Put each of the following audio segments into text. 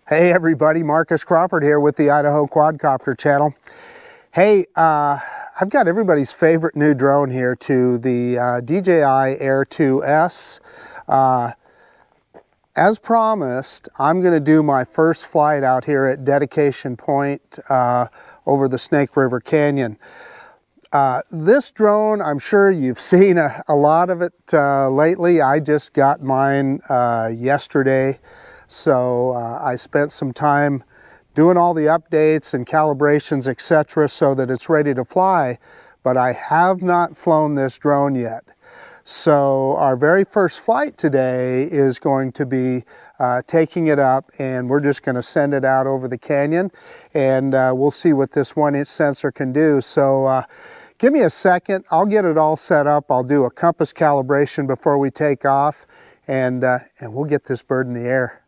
Hey everybody, Marcus Crawford here with the Idaho Quadcopter channel. Hey, I've got everybody's favorite new drone here to the DJI Air 2S. As promised, I'm going to do my first flight out here at Dedication Point over the Snake River Canyon. This drone, I'm sure you've seen a lot of it lately. I just got mine yesterday. So I spent some time doing all the updates and calibrations, etc., so that it's ready to fly, but I have not flown this drone yet. So our very first flight today is going to be taking it up, and we're just going to send it out over the canyon, and we'll see what this 1-inch sensor can do. So give me a second, I'll get it all set up. I'll do a compass calibration before we take off, and we'll get this bird in the air.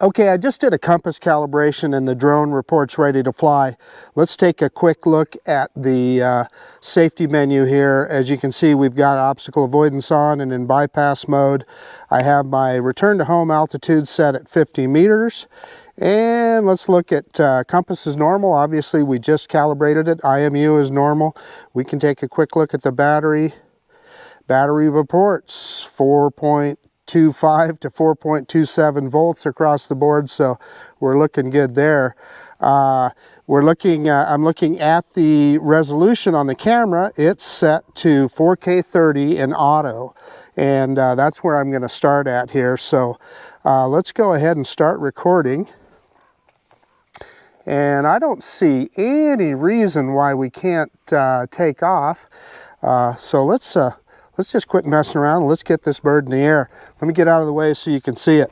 Okay, I just did a compass calibration and the drone report's ready to fly. Let's take a quick look at the safety menu here. As you can see, we've got obstacle avoidance on and in bypass mode. I have my return to home altitude set at 50 meters. And let's look at compass is normal. Obviously, we just calibrated it. IMU is normal. We can take a quick look at the battery. Battery reports 4.25 to 4.27 volts across the board, so we're looking good there. I'm looking at the resolution on the camera. It's set to 4K 30 in auto, and that's where I'm going to start at here. So let's go ahead and start recording. And I don't see any reason why we can't take off. So let's just quit messing around and let's get this bird in the air. Let me get out of the way so you can see it.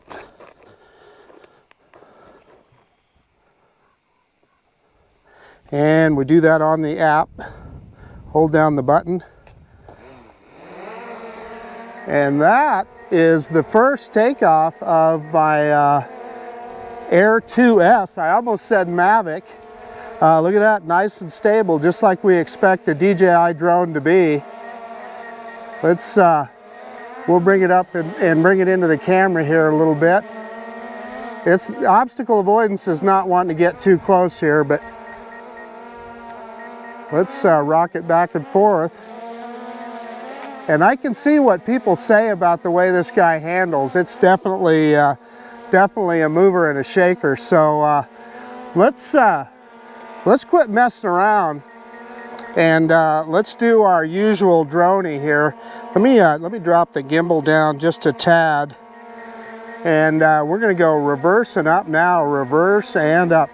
And we do that on the app. Hold down the button. And that is the first takeoff of my Air 2S. I almost said Mavic. Look at that, nice and stable, just like we expect a DJI drone to be. Let's, we'll bring it up and bring it into the camera here a little bit. It's obstacle avoidance is not wanting to get too close here, but let's rock it back and forth. And I can see what people say about the way this guy handles. It's definitely a mover and a shaker. So let's quit messing around. And let's do our usual droney here. Let me drop the gimbal down just a tad. And we're going to go reverse and up now, reverse and up.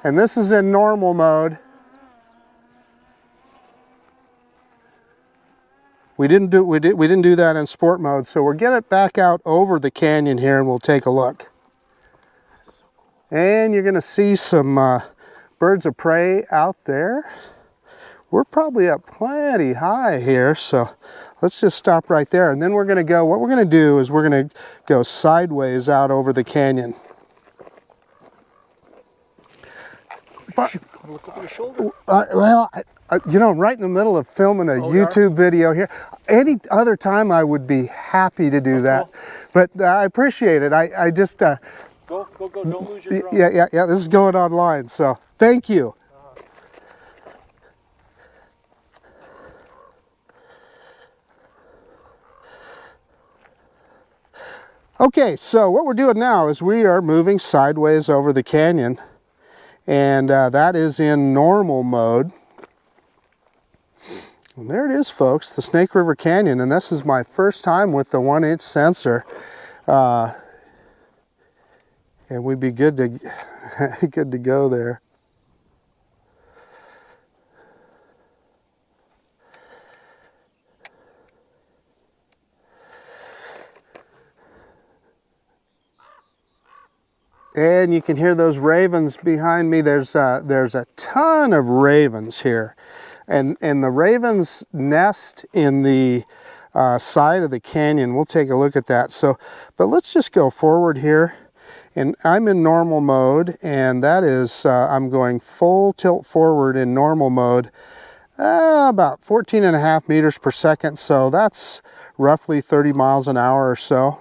And this is in normal mode. We didn't do that in sport mode, so we'll get it back out over the canyon here and we'll take a look. And you're going to see some birds of prey out there. We're probably up plenty high here, so let's just stop right there. And then we're going to go, what we're going to do is we're going to go sideways out over the canyon. But, look over your shoulder. Well, you know, I'm right in the middle of filming a YouTube video here. Any other time I would be happy to do that, but I appreciate it. I just... Go, don't lose your drone. Yeah, this is going online, so thank you. Okay, so what we're doing now is we are moving sideways over the canyon, and that is in normal mode. And there it is, folks, the Snake River Canyon, and this is my first time with the 1-inch sensor. And we'd be good to go there. And you can hear those ravens behind me. There's a ton of ravens here, and the ravens nest in the side of the canyon. We'll take a look at that. So, but let's just go forward here. And I'm in normal mode, and that is, I'm going full tilt forward in normal mode, about 14.5 meters per second, so that's roughly 30 miles an hour or so.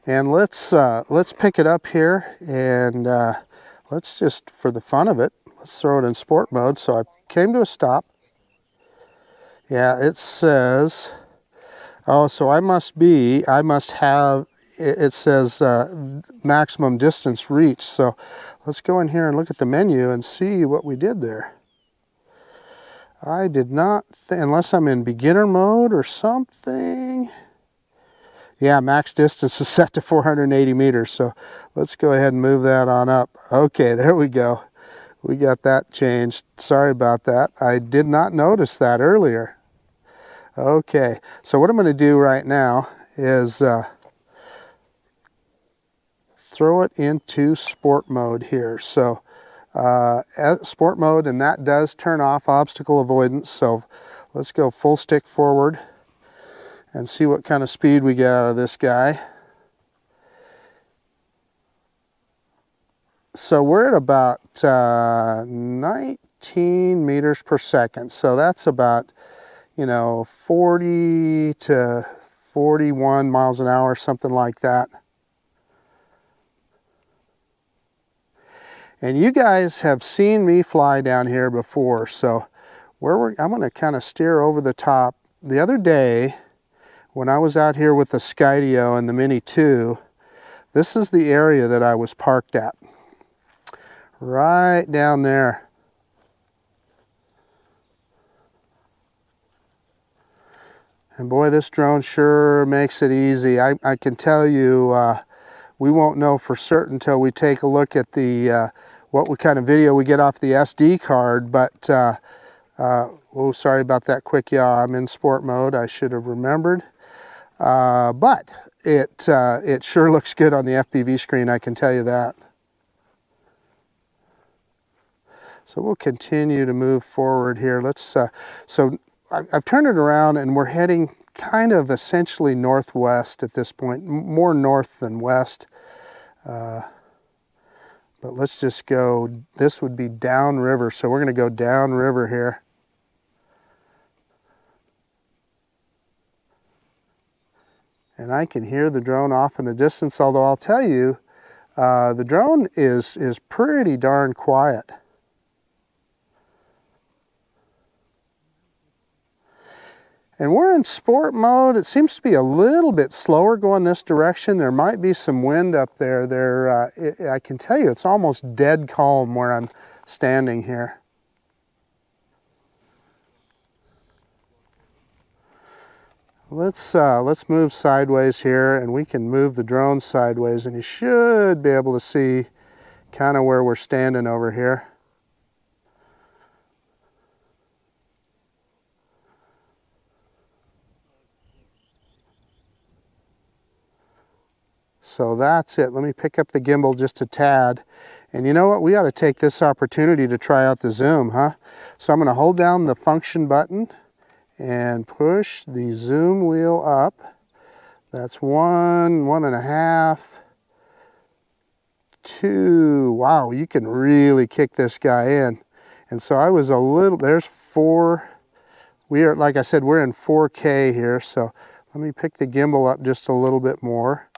And let's pick it up here, and let's just, for the fun of it, let's throw it in sport mode. So I came to a stop. Yeah, it says, oh, so I must have, it says maximum distance reach. So let's go in here and look at the menu and see what we did there. I did not, unless I'm in beginner mode or something. Yeah, max distance is set to 480 meters. So let's go ahead and move that on up. Okay, there we go. We got that changed. Sorry about that. I did not notice that earlier. Okay, so what I'm going to do right now is throw it into sport mode here. So sport mode, and that does turn off obstacle avoidance. So let's go full stick forward and see what kind of speed we get out of this guy. So we're at about 19 meters per second. So that's about, 40 to 41 miles an hour, something like that. And you guys have seen me fly down here before. So I'm going to kind of steer over the top. The other day, when I was out here with the Skydio and the Mini 2, this is the area that I was parked at. Right down there. And boy, this drone sure makes it easy. I can tell you, we won't know for certain until we take a look at the what kind of video we get off the SD card. But oh, sorry about that quick yaw. I'm in sport mode. I should have remembered. But it sure looks good on the FPV screen, I can tell you that. So we'll continue to move forward here. Let's so I've turned it around, and we're heading kind of essentially northwest at this point, more north than west. But let's just go, this would be downriver, so we're going to go downriver here. And I can hear the drone off in the distance, although I'll tell you, the drone is pretty darn quiet. And we're in sport mode. It seems to be a little bit slower going this direction. There might be some wind up there. I can tell you it's almost dead calm where I'm standing here. Let's move sideways here, and we can move the drone sideways, and you should be able to see kind of where we're standing over here. So that's it. Let me pick up the gimbal just a tad. And you know what? We ought to take this opportunity to try out the zoom, huh? So I'm going to hold down the function button and push the zoom wheel up. That's 1, 1.5, 2. Wow, you can really kick this guy in. And so I was a little, there's 4. We are, like I said, we're in 4K here. So let me pick the gimbal up just a little bit more.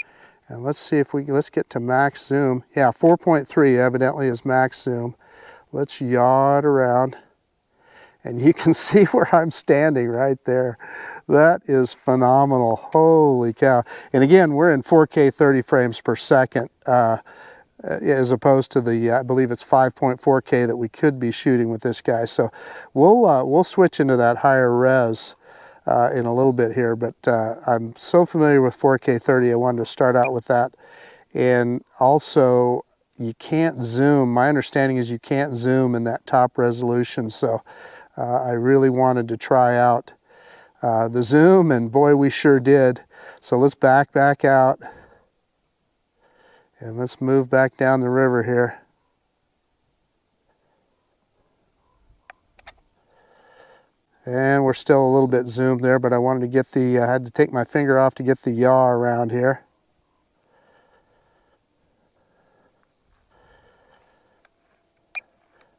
And let's see if let's get to max zoom. Yeah, 4.3 evidently is max zoom. Let's yaw it around. And you can see where I'm standing right there. That is phenomenal. Holy cow. And again, we're in 4K 30 frames per second, as opposed to the, I believe it's 5.4K that we could be shooting with this guy. So we'll switch into that higher res in a little bit here, but I'm so familiar with 4K 30, I wanted to start out with that. And also, you can't zoom. My understanding is you can't zoom in that top resolution, so I really wanted to try out the zoom, and boy, we sure did. So let's back out, and let's move back down the river here. And we're still a little bit zoomed there, but I wanted to get the, I had to take my finger off to get the yaw around here.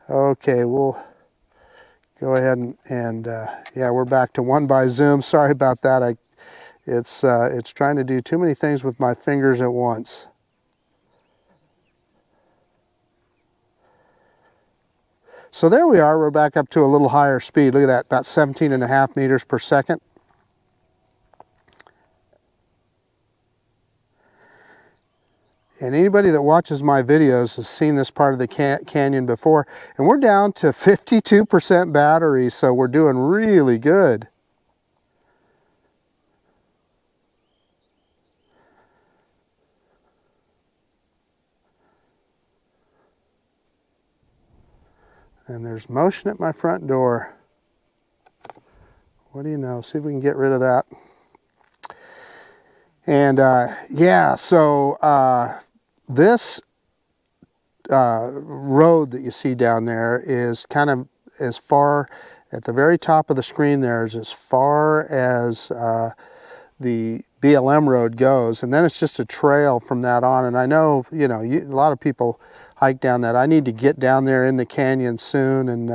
Okay, we'll go ahead and yeah, we're back to 1 by zoom. Sorry about that. It's trying to do too many things with my fingers at once. So there we are, we're back up to a little higher speed. Look at that, about 17.5 meters per second. And anybody that watches my videos has seen this part of the canyon before. And we're down to 52% battery, so we're doing really good. And there's motion at my front door. What do you know? See if we can get rid of that. And yeah, so this road that you see down there is kind of as far, at the very top of the screen there, is as far as the BLM road goes, and then it's just a trail from that on. And I know, you know, a lot of people hike down that. I need to get down there in the canyon soon, and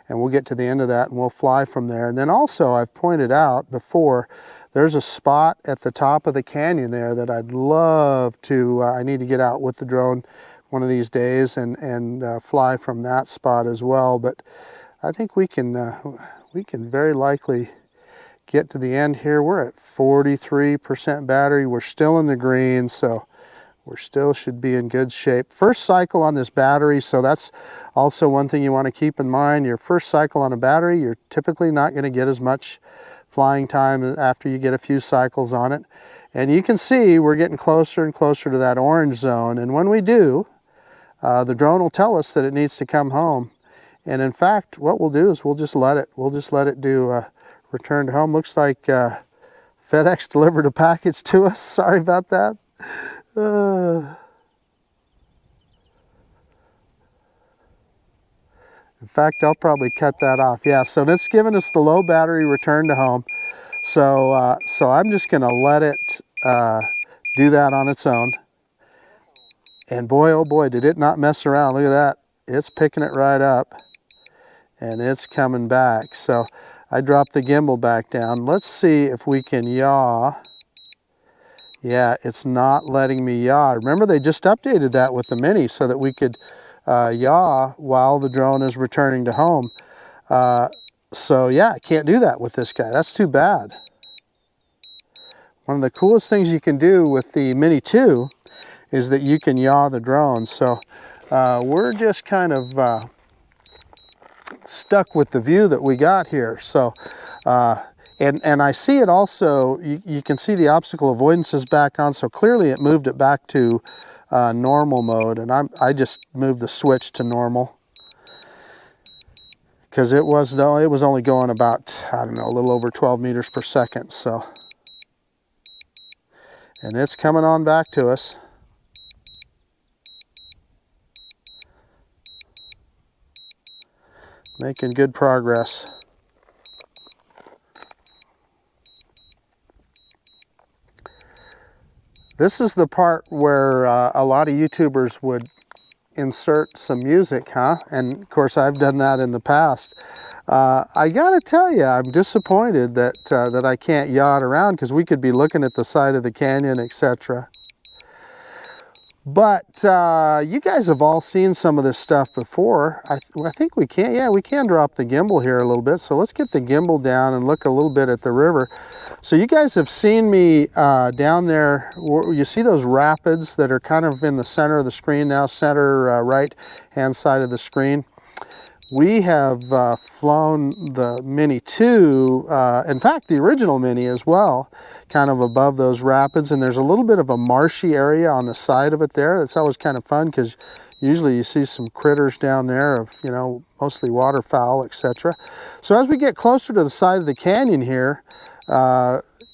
we'll get to the end of that and we'll fly from there. And then also, I've pointed out before, there's a spot at the top of the canyon there that I'd love to, I need to get out with the drone one of these days and fly from that spot as well. But I think we can very likely get to the end here. We're at 43% battery. We're still in the green, so we still should be in good shape. First cycle on this battery, so that's also one thing you want to keep in mind. Your first cycle on a battery, you're typically not going to get as much flying time after you get a few cycles on it. And you can see we're getting closer and closer to that orange zone. And when we do, the drone will tell us that it needs to come home. And in fact, what we'll do is we'll just let it do return to home. Looks like FedEx delivered a package to us. Sorry about that. In fact, I'll probably cut that off. Yeah, so it's giving us the low battery return to home. So, so I'm just gonna let it do that on its own. And boy, oh boy, did it not mess around. Look at that. It's picking it right up and it's coming back. So I dropped the gimbal back down. Let's see if we can yaw. Yeah, it's not letting me yaw. Remember, they just updated that with the Mini so that we could yaw while the drone is returning to home. So yeah, I can't do that with this guy. That's too bad. One of the coolest things you can do with the Mini 2 is that you can yaw the drone. So we're just kind of stuck with the view that we got here. So and I see it also, you can see the obstacle avoidance is back on, so clearly it moved it back to normal mode, and I just moved the switch to normal because it was only going about, I don't know, a little over 12 meters per second. So, and it's coming on back to us. Making good progress. This is the part where a lot of YouTubers would insert some music, huh? And of course, I've done that in the past. I gotta tell you, I'm disappointed that that I can't yacht around, because we could be looking at the side of the canyon, etc. But you guys have all seen some of this stuff before. I think we can, yeah, we can drop the gimbal here a little bit. So let's get the gimbal down and look a little bit at the river. So you guys have seen me down there. You see those rapids that are kind of in the center of the screen now, center right hand side of the screen. We have flown the Mini 2, in fact the original Mini as well, kind of above those rapids, and there's a little bit of a marshy area on the side of it there. That's always kind of fun, because usually you see some critters down there, of, you know, mostly waterfowl, etc. So as we get closer to the side of the canyon here,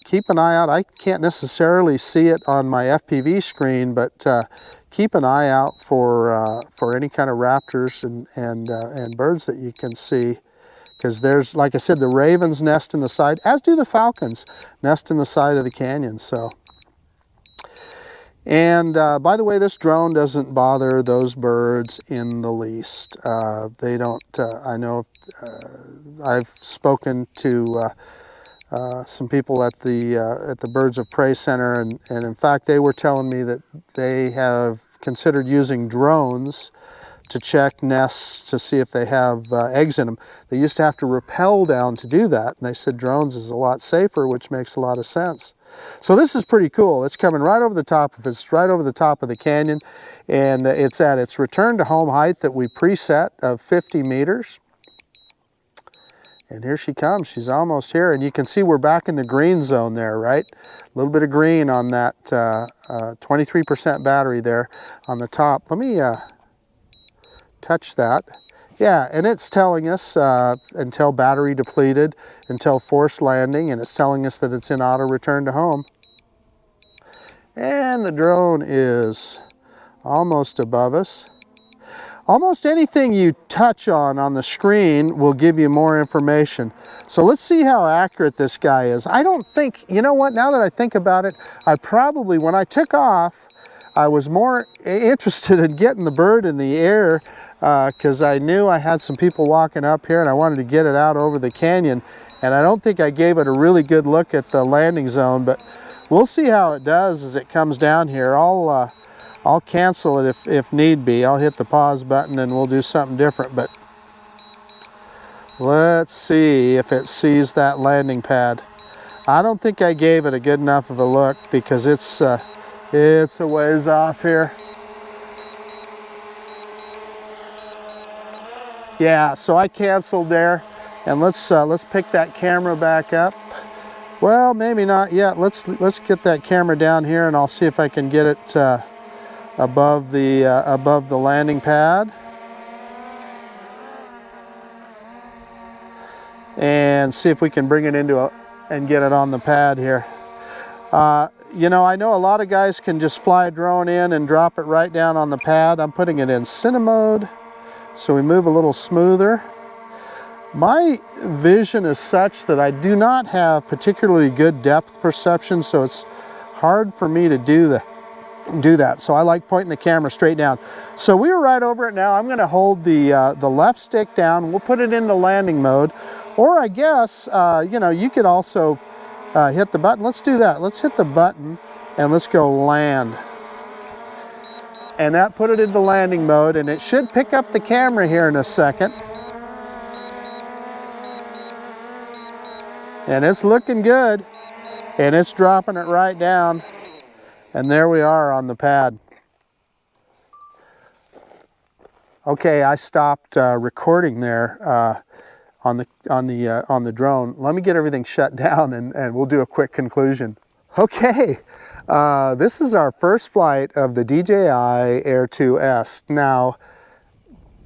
keep an eye out. I can't necessarily see it on my FPV screen, but keep an eye out for any kind of raptors and birds that you can see, because there's, like I said, the ravens nest in the side, as do the falcons nest in the side of the canyon. So, and by the way, this drone doesn't bother those birds in the least. They don't. I know I've spoken to some people at the Birds of Prey Center, and in fact they were telling me that they have considered using drones to check nests to see if they have eggs in them. They used to have to rappel down to do that, and they said drones is a lot safer, which makes a lot of sense. So this is pretty cool. It's coming right over the top of it's right over the top of the canyon, and it's at its return to home height that we preset of 50 meters. And here she comes. She's almost here, and you can see we're back in the green zone there, right? A little bit of green on that 23% battery there on the top. Let me touch that. Yeah, and it's telling us until battery depleted, until forced landing, and it's telling us that it's in auto return to home. And the drone is almost above us. Almost anything you touch on the screen will give you more information. So let's see how accurate this guy is. I don't think, you know what, now that I think about it, I probably, when I took off, I was more interested in getting the bird in the air because I knew I had some people walking up here and I wanted to get it out over the canyon. And I don't think I gave it a really good look at the landing zone, but we'll see how it does as it comes down here. I'll cancel it if need be. I'll hit the pause button and we'll do something different, but let's see if it sees that landing pad. I don't think I gave it a good enough of a look because it's a ways off here. Yeah, so I canceled there, and let's pick that camera back up. Well, maybe not yet. Let's get that camera down here, and I'll see if I can get it above the landing pad, and see if we can bring it into and get it on the pad here. You know, I know a lot of guys can just fly a drone in and drop it right down on the pad. I'm putting it in cine mode, so we move a little smoother. My vision is such that I do not have particularly good depth perception, so it's hard for me to do that. So I like pointing the camera straight down. So we were right over it now. I'm going to hold the left stick down. We'll put it into landing mode, or I guess you know, you could also hit the button. Let's do that. Let's hit the button and let's go land. And that put it into landing mode, and it should pick up the camera here in a second. And it's looking good, and it's dropping it right down. And there we are on the pad. Okay, I stopped recording there on the drone. Let me get everything shut down, and we'll do a quick conclusion. Okay, this is our first flight of the DJI Air 2S. Now,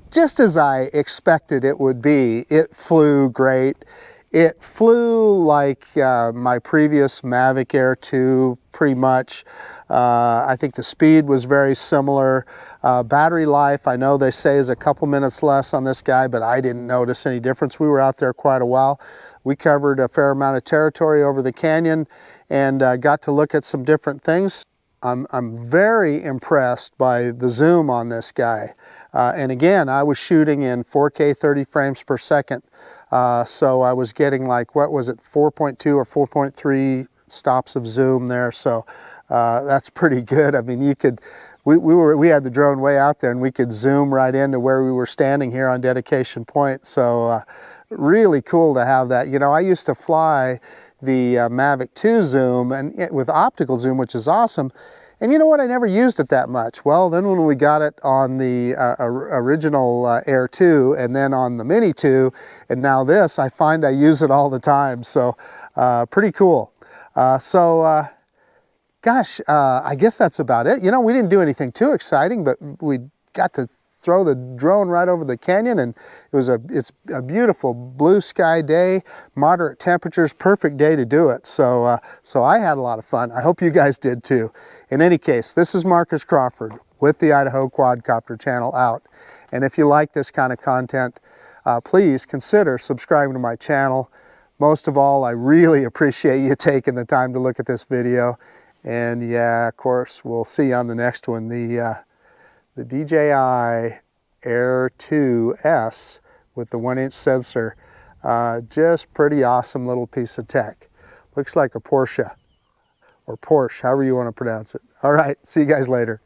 just as I expected it would be, it flew great. It flew like my previous Mavic Air 2, pretty much. I think the speed was very similar. Battery life, I know they say, is a couple minutes less on this guy, but I didn't notice any difference. We were out there quite a while. We covered a fair amount of territory over the canyon and got to look at some different things. I'm very impressed by the zoom on this guy. And again, I was shooting in 4K 30 frames per second. So I was getting like, what was it, 4.2 or 4.3 stops of zoom there. So that's pretty good. I mean, you could, we had the drone way out there and we could zoom right into where we were standing here on Dedication Point. So really cool to have that. You know, I used to fly the Mavic 2 zoom and with optical zoom, which is awesome. And you know what? I never used it that much. Well, then when we got it on the original Air 2 and then on the Mini 2 and now this, I find I use it all the time. So pretty cool. Gosh, I guess that's about it. You know, we didn't do anything too exciting, but we got to throw the drone right over the canyon, and it's a beautiful blue sky day, moderate temperatures, perfect day to do it. So I had a lot of fun. I hope you guys did too. In any case, this is Marcus Crawford with the Idaho Quadcopter channel out. And if you like this kind of content, please consider subscribing to my channel. Most of all, I really appreciate you taking the time to look at this video. And yeah, of course, we'll see you on the next one. The DJI Air 2S with the 1-inch sensor. Just pretty awesome little piece of tech. Looks like a Porsche or Porsche, however you want to pronounce it. All right, see you guys later.